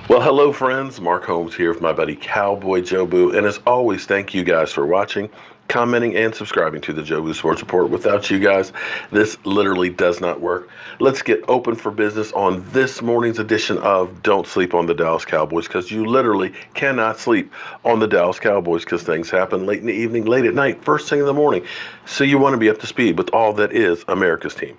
Well, hello, friends. Mark Holmes here with my buddy Cowboy Jobu. And as always, thank you guys for watching, commenting, and subscribing to the Jobu Sports Report. Without you guys, this literally does not work. Let's get open for business on this morning's edition of Don't Sleep on the Dallas Cowboys, because you literally cannot sleep on the Dallas Cowboys because things happen late in the evening, late at night, first thing in the morning. So you want to be up to speed with all that is America's team.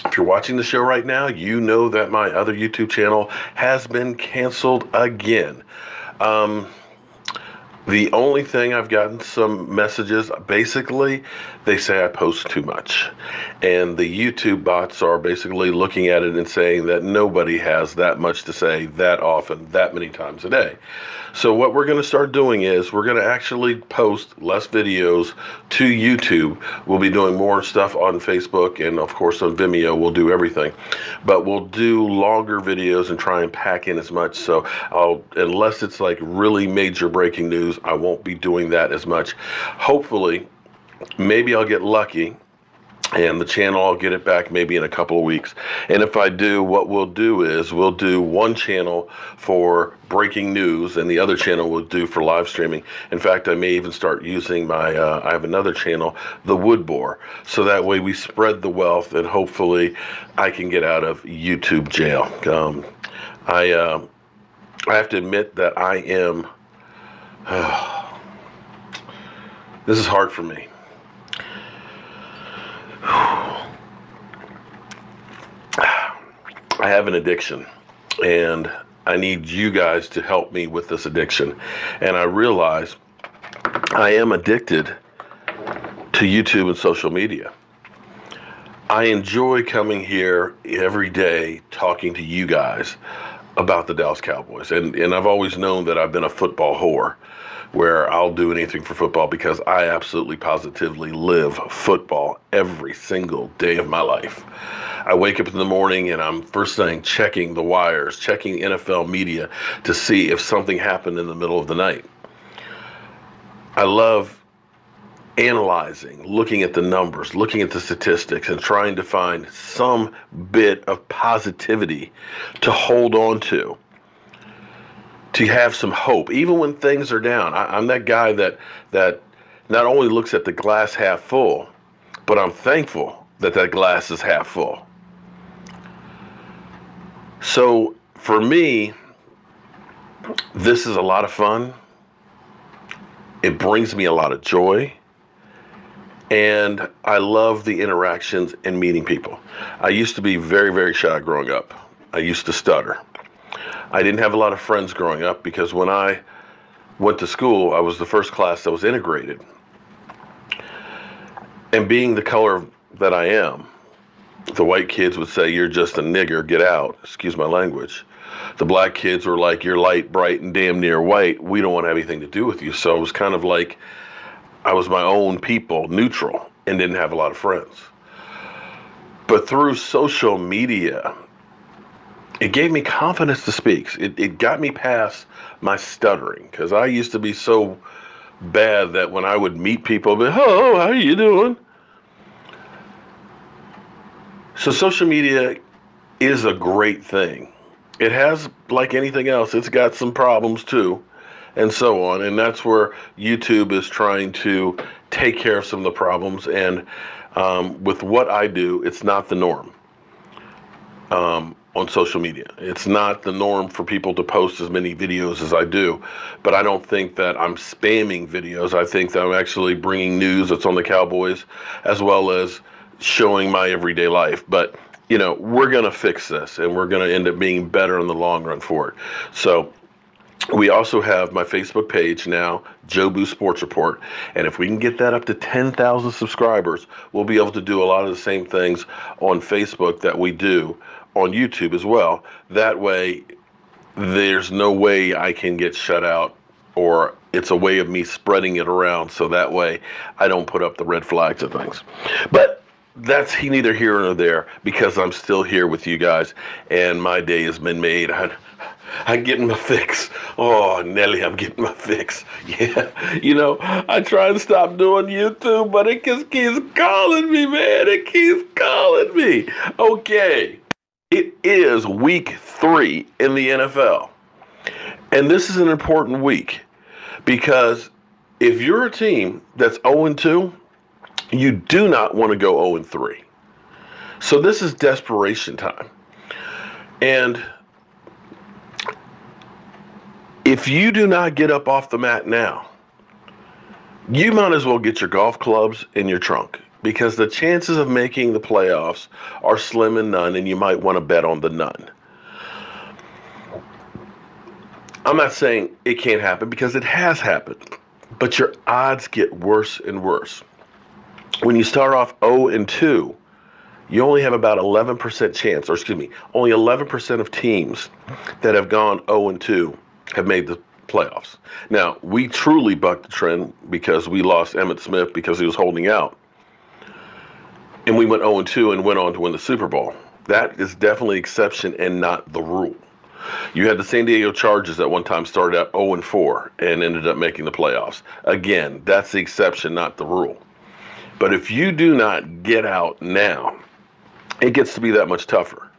If you're watching the show right now, you know that my other YouTube channel has been canceled again. The only thing I've gotten some messages, basically, they say I post too much. And the YouTube bots are basically looking at it and saying that nobody has that much to say that often, that many times a day. So what we're going to start doing is we're going to actually post less videos to YouTube. We'll be doing more stuff on Facebook, and of course on Vimeo. We'll do everything, but we'll do longer videos and try and pack in as much. So unless it's like really major breaking news, I won't be doing that as much. Hopefully, maybe I'll get lucky and the channel, I'll get it back maybe in a couple of weeks. And if I do, what we'll do is we'll do one channel for breaking news and the other channel we'll do for live streaming. In fact, I may even start using my, I have another channel, The Wood Boar. So that way we spread the wealth and hopefully I can get out of YouTube jail. I have to admit that I am, this is hard for me. I have an addiction, and I need you guys to help me with this addiction. And I realize I am addicted to YouTube and social media. I enjoy coming here every day talking to you guys about the Dallas Cowboys. And I've always known that I've been a football whore, where I'll do anything for football because I absolutely positively live football every single day of my life. I wake up in the morning and I'm first thing checking the wires, checking NFL media to see if something happened in the middle of the night. I love analyzing, looking at the numbers, looking at the statistics, and trying to find some bit of positivity to hold on to have some hope, even when things are down. I'm that guy that not only looks at the glass half full, but I'm thankful that that glass is half full. So for me, this is a lot of fun. It brings me a lot of joy. And I love the interactions and meeting people. I used to be very, very shy growing up. I used to stutter. I didn't have a lot of friends growing up because when I went to school, I was the first class that was integrated. And being the color that I am, the white kids would say, "You're just a nigger, get out." Excuse my language. The black kids were like, "You're light, bright, and damn near white. We don't want to have anything to do with you." So it was kind of like I was my own people, neutral, and didn't have a lot of friends. But through social media, it gave me confidence to speak. It got me past my stuttering, because I used to be so bad that when I would meet people, I'd be, "Hello, how are you doing?" So social media is a great thing. It has, like anything else, it's got some problems too, and so on. And that's where YouTube is trying to take care of some of the problems. And with what I do, it's not the norm on social media. It's not the norm for people to post as many videos as I do. But I don't think that I'm spamming videos. I think that I'm actually bringing news that's on the Cowboys, as well as showing my everyday life. But, you know, we're going to fix this, and we're going to end up being better in the long run for it. So we also have my Facebook page now, Jobu Sports Report. And if we can get that up to 10,000 subscribers, we'll be able to do a lot of the same things on Facebook that we do on YouTube as well. That way, there's no way I can get shut out, or it's a way of me spreading it around, so that way I don't put up the red flags and things. But that's neither here nor there, because I'm still here with you guys, and my day has been made. I'm getting my fix. Oh, Nelly, I'm getting my fix. Yeah, you know, I try to stop doing YouTube, but it just keeps calling me, man. It keeps calling me. Okay. It is week 3 in the NFL. And this is an important week because if you're a team that's 0-2, you do not want to go 0-3. So this is desperation time. And if you do not get up off the mat now, you might as well get your golf clubs in your trunk because the chances of making the playoffs are slim and none, and you might want to bet on the none. I'm not saying it can't happen because it has happened, but your odds get worse and worse. When you start off 0-2, you only have about 11% chance, only 11% of teams that have gone 0-2 have made the playoffs. Now, we truly bucked the trend because we lost Emmitt Smith because he was holding out. And we went 0-2 and went on to win the Super Bowl. That is definitely exception and not the rule. You had the San Diego Chargers at one time started out 0-4 and ended up making the playoffs. Again, that's the exception, not the rule. But if you do not get out now, it gets to be that much tougher.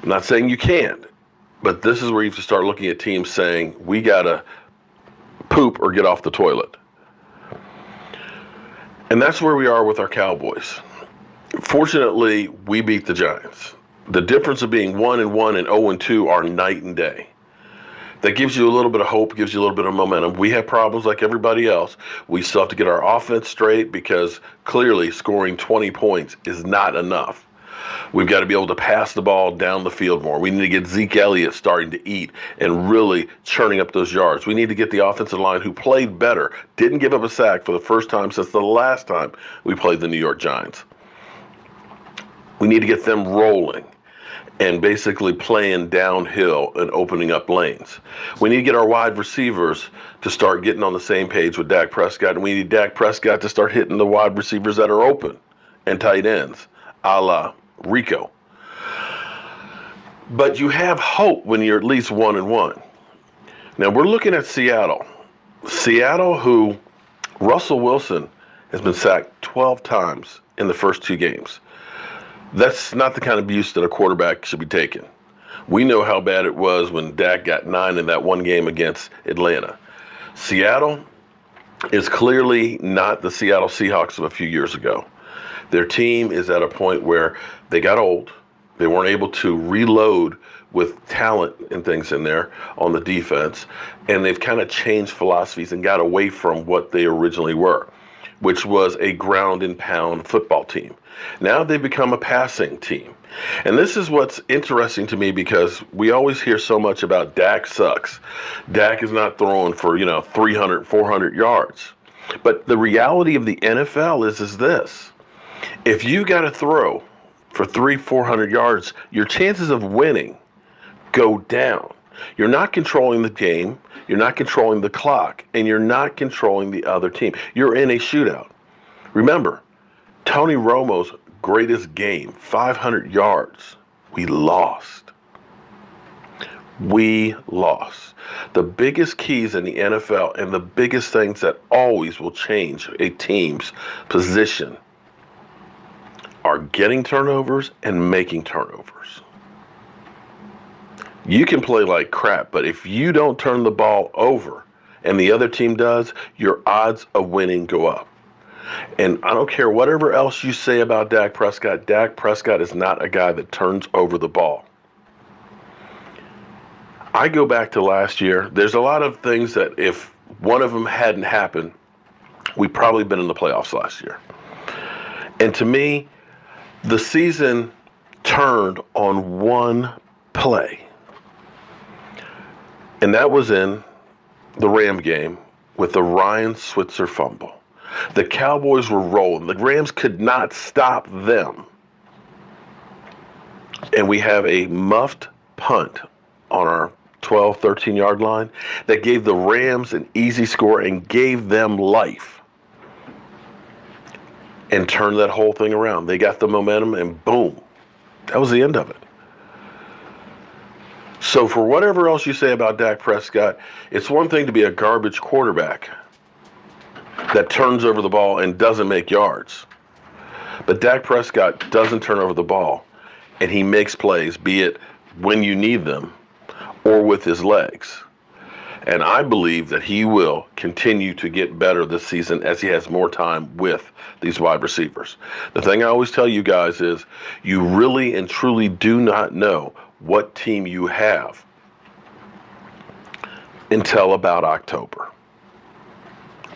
I'm not saying you can't, but this is where you have to start looking at teams saying, we got to poop or get off the toilet. And that's where we are with our Cowboys. Fortunately, we beat the Giants. The difference of being 1-1 and 0-2 are night and day. That gives you a little bit of hope, gives you a little bit of momentum. We have problems like everybody else. We still have to get our offense straight because clearly scoring 20 points is not enough. We've got to be able to pass the ball down the field more. We need to get Zeke Elliott starting to eat and really churning up those yards. We need to get the offensive line who played better, didn't give up a sack for the first time since the last time we played the New York Giants. We need to get them rolling and basically playing downhill and opening up lanes. We need to get our wide receivers to start getting on the same page with Dak Prescott, and we need Dak Prescott to start hitting the wide receivers that are open and tight ends, a la Rico. But you have hope when you're at least 1-1. Now we're looking at Seattle. Seattle, who Russell Wilson has been sacked 12 times in the first 2 games. That's not the kind of abuse that a quarterback should be taking. We know how bad it was when Dak got 9 in that one game against Atlanta. Seattle is clearly not the Seattle Seahawks of a few years ago. Their team is at a point where they got old. They weren't able to reload with talent and things in there on the defense. And they've kind of changed philosophies and got away from what they originally were, which was a ground and pound football team. Now they've become a passing team. And this is what's interesting to me because we always hear so much about Dak sucks. Dak is not throwing for, 300, 400 yards. But the reality of the NFL is this. If you got to throw for 300-400 yards, your chances of winning go down. You're not controlling the game, you're not controlling the clock, and you're not controlling the other team. You're in a shootout. Remember, Tony Romo's greatest game, 500 yards. We lost. We lost. The biggest keys in the NFL and the biggest things that always will change a team's position are getting turnovers and making turnovers. You can play like crap, but if you don't turn the ball over and the other team does, your odds of winning go up. And I don't care whatever else you say about Dak Prescott is not a guy that turns over the ball. I go back to last year. There's a lot of things that if one of them hadn't happened, we'd probably been in the playoffs last year. And to me, the season turned on one play. And that was in the Ram game with the Ryan Switzer fumble. The Cowboys were rolling. The Rams could not stop them. And we have a muffed punt on our 12, 13-yard line that gave the Rams an easy score and gave them life. And turned that whole thing around. They got the momentum and boom. That was the end of it. So for whatever else you say about Dak Prescott, it's one thing to be a garbage quarterback that turns over the ball and doesn't make yards. But Dak Prescott doesn't turn over the ball and he makes plays, be it when you need them or with his legs. And I believe that he will continue to get better this season as he has more time with these wide receivers. The thing I always tell you guys is you really and truly do not know what team you have until about October.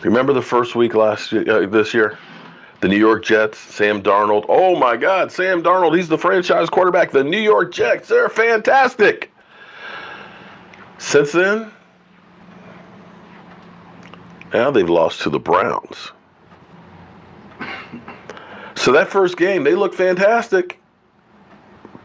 Remember the first week this year? The New York Jets, Sam Darnold. Oh my God, Sam Darnold, he's the franchise quarterback. The New York Jets, they're fantastic. Since then, now they've lost to the Browns. So that first game, they looked fantastic.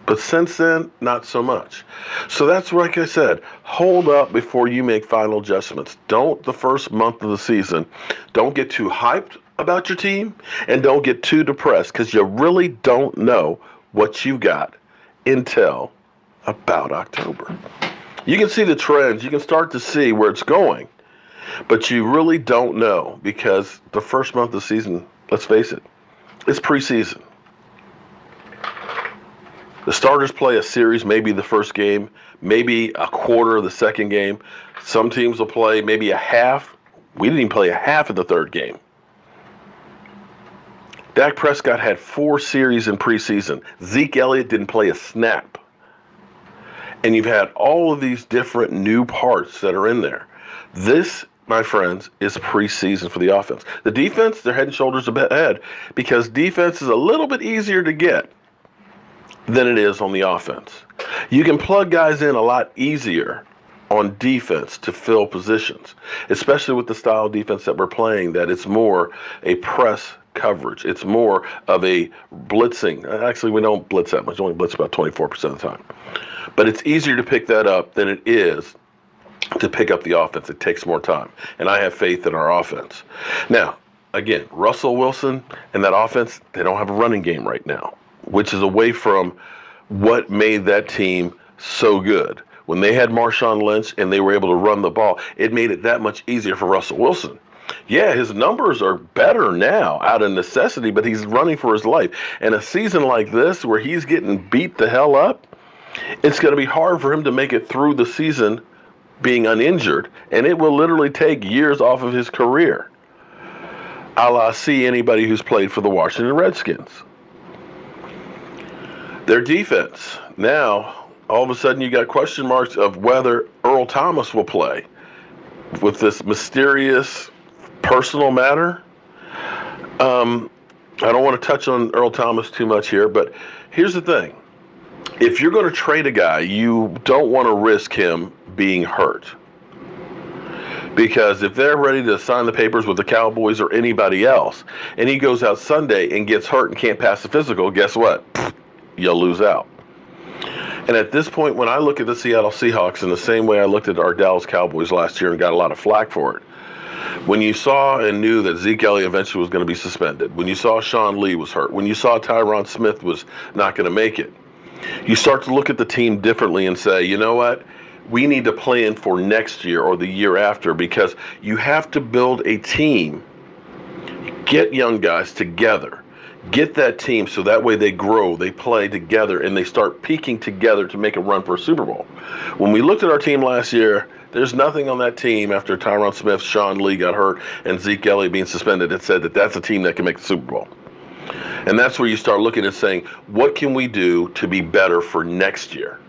But since then, not so much. So that's like I said, hold up before you make final adjustments. Don't the first month of the season, don't get too hyped about your team and don't get too depressed because you really don't know what you got until about October. You can see the trends. You can start to see where it's going. But you really don't know because the first month of the season, let's face it, it's preseason. The starters play a series, maybe the first game, maybe a quarter of the second game. Some teams will play maybe a half. We didn't even play a half of the third game. Dak Prescott had 4 series in preseason. Zeke Elliott didn't play a snap. And you've had all of these different new parts that are in there. This, my friends, is preseason for the offense. The defense, they're head and shoulders ahead because defense is a little bit easier to get than it is on the offense. You can plug guys in a lot easier on defense to fill positions, especially with the style of defense that we're playing, that it's more a press coverage. It's more of a blitzing. Actually, we don't blitz that much. We only blitz about 24% of the time. But it's easier to pick that up than it is to pick up the offense. It takes more time. And I have faith in our offense. Now, again, Russell Wilson and that offense, they don't have a running game right now, which is away from what made that team so good. When they had Marshawn Lynch and they were able to run the ball, it made it that much easier for Russell Wilson. Yeah, his numbers are better now out of necessity, but he's running for his life. And a season like this where he's getting beat the hell up, it's going to be hard for him to make it through the season being uninjured, and it will literally take years off of his career. See anybody who's played for the Washington Redskins. Their defense, now, all of a sudden you got question marks of whether Earl Thomas will play with this mysterious personal matter. I don't want to touch on Earl Thomas too much here, but here's the thing. If you're going to trade a guy, you don't want to risk him being hurt. Because if they're ready to sign the papers with the Cowboys or anybody else, and he goes out Sunday and gets hurt and can't pass the physical, guess what? You'll lose out. And at this point, when I look at the Seattle Seahawks in the same way I looked at our Dallas Cowboys last year and got a lot of flack for it, when you saw and knew that Zeke Elliott eventually was going to be suspended, when you saw Sean Lee was hurt, when you saw Tyron Smith was not going to make it, you start to look at the team differently and say, you know what? We need to plan for next year or the year after, because you have to build a team, get young guys together, get that team so that way they grow, they play together, and they start peaking together to make a run for a Super Bowl. When we looked at our team last year, there's nothing on that team after Tyron Smith, Sean Lee got hurt, and Zeke Elliott being suspended that said that that's a team that can make the Super Bowl. And that's where you start looking and saying, what can we do to be better for next year?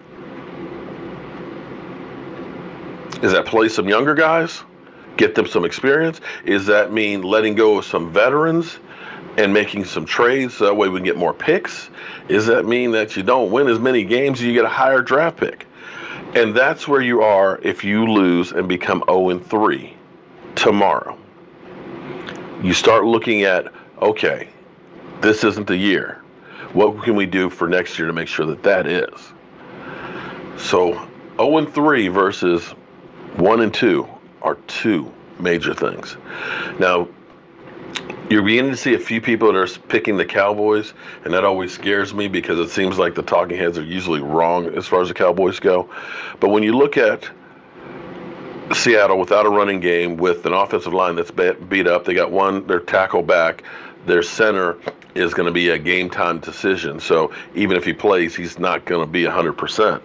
Is that play some younger guys, get them some experience? Is that mean letting go of some veterans and making some trades so that way we can get more picks? Does that mean that you don't win as many games and you get a higher draft pick? And that's where you are if you lose and become 0-3 tomorrow. You start looking at, okay, this isn't the year. What can we do for next year to make sure that that is? So 0-3 versus 1-2 are two major things. Now, you're beginning to see a few people that are picking the Cowboys, and that always scares me because it seems like the talking heads are usually wrong as far as the Cowboys go. But when you look at Seattle without a running game, with an offensive line that's beat up, they got their tackle back. their center is going to be a game time decision. So even if he plays, he's not going to be 100%.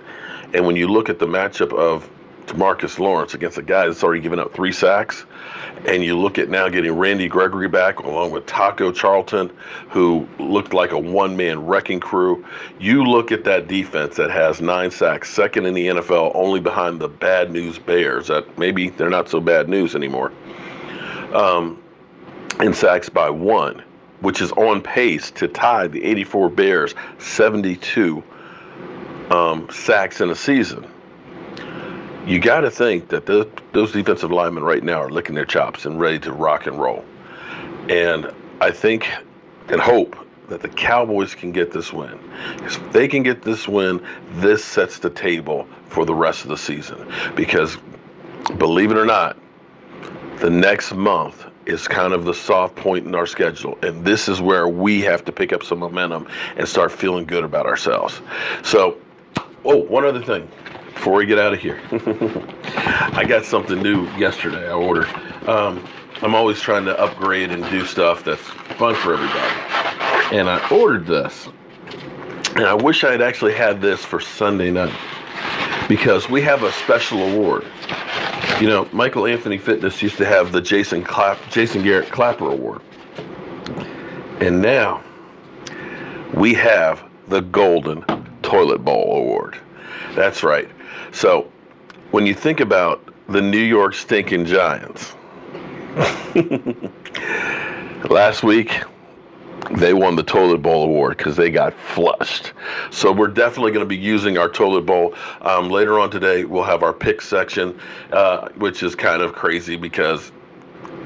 And when you look at the matchup of DeMarcus Lawrence against a guy that's already given up 3 sacks, and you look at now getting Randy Gregory back along with Taco Charlton, who looked like a one-man wrecking crew. You look at that defense that has 9 sacks, second in the NFL, only behind the bad news Bears. That maybe they're not so bad news anymore. In sacks by 1, which is on pace to tie the 84 Bears 72 sacks in a season. You got to think that those defensive linemen right now are licking their chops and ready to rock and roll. And I think and hope that the Cowboys can get this win. If they can get this win, this sets the table for the rest of the season. Because, believe it or not, the next month is kind of the soft point in our schedule. And this is where we have to pick up some momentum and start feeling good about ourselves. So, one other thing before we get out of here. I got something new yesterday I ordered. I'm always trying to upgrade and do stuff that's fun for everybody. And I ordered this. And I wish I had actually had this for Sunday night, because we have a special award. You know, Michael Anthony Fitness used to have the Jason Garrett Clapper Award. And now we have the Golden Toilet Bowl Award. That's right. So when you think about the New York stinking Giants, last week they won the Toilet Bowl Award because they got flushed. So we're definitely going to be using our toilet bowl. Later on today, we'll have our pick section, which is kind of crazy because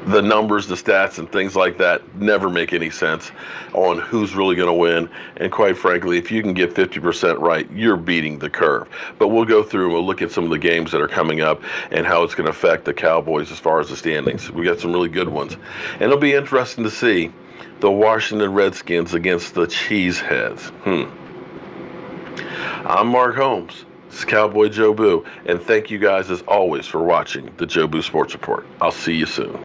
the numbers, the stats, and things like that never make any sense on who's really going to win. And quite frankly, if you can get 50% right, you're beating the curve. But we'll go through and we'll look at some of the games that are coming up and how it's going to affect the Cowboys as far as the standings. We got some really good ones. And it'll be interesting to see the Washington Redskins against the Cheeseheads. I'm Mark Holmes. This is Cowboy Joe Boo. And thank you guys, as always, for watching the Joe Boo Sports Report. I'll see you soon.